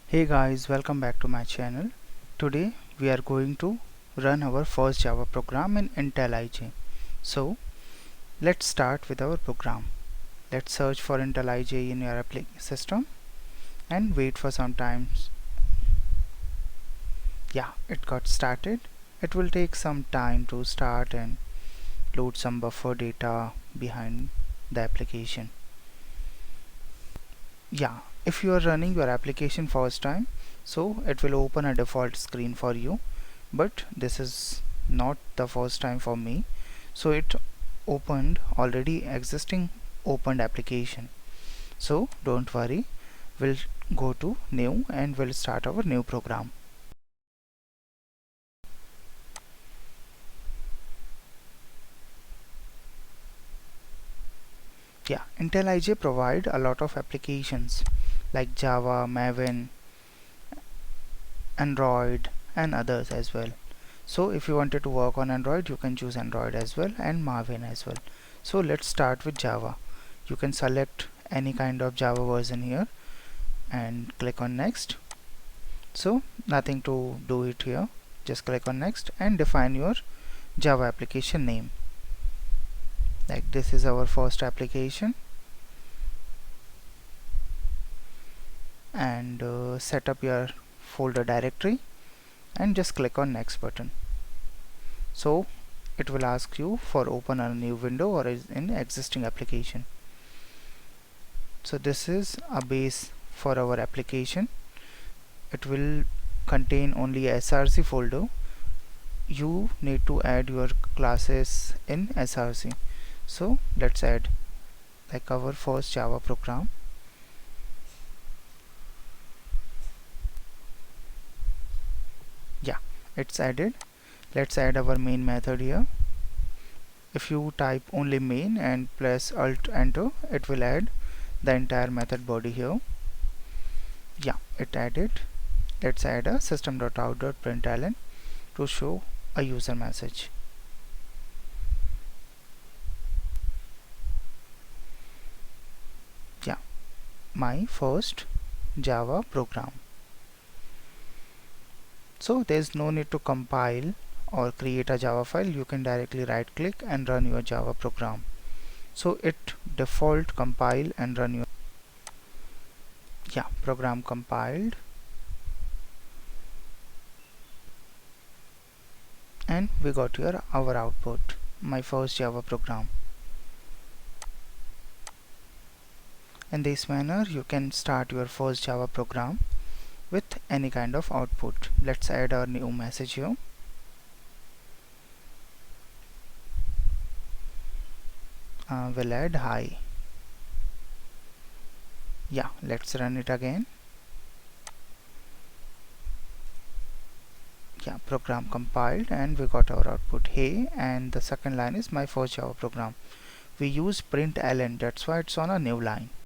Hey guys, welcome back to my channel. Today we are going to run our first Java program in IntelliJ. So let's start with our program. Let's search for IntelliJ in your system and wait for some time. Yeah, it got started. It will take some time to start and load some buffer data behind the application. Yeah, if you are running your application first time, so it will open a default screen for you, but this is not the first time for me, so it opened already existing opened application. So don't worry, we'll go to new and we'll start our new program. Yeah, IntelliJ provide a lot of applications like Java, Maven, Android and others as well. So if you wanted to work on Android, you can choose Android as well and Maven as well. So let's start with Java. You can select any kind of Java version here and click on next. So nothing to do it here, just click on next and define your Java application name. Like this is our first application, and set up your folder directory and just click on next button. So it will ask you for open a new window or is in existing application. So this is a base for our application. It will contain only src folder. You need to add your classes in src. So let's add like our first Java program. Yeah, it's added. Let's add our main method here. If you type only main and press alt enter, it will add the entire method body here. Yeah, it added. Let's add a system.out.println to show a user message. Yeah, my first Java program. So there's no need to compile or create a Java file. You can directly right click and run your Java program. So it default compile and run your program compiled, and we got here our output, my first Java program. In this manner you can start your first Java program with any kind of output. Let's add a new message here. We'll add hi. Yeah, let's run it again. Yeah, program compiled and we got our output hey, and the second line is my first Java program. We use println, that's why it's on a new line.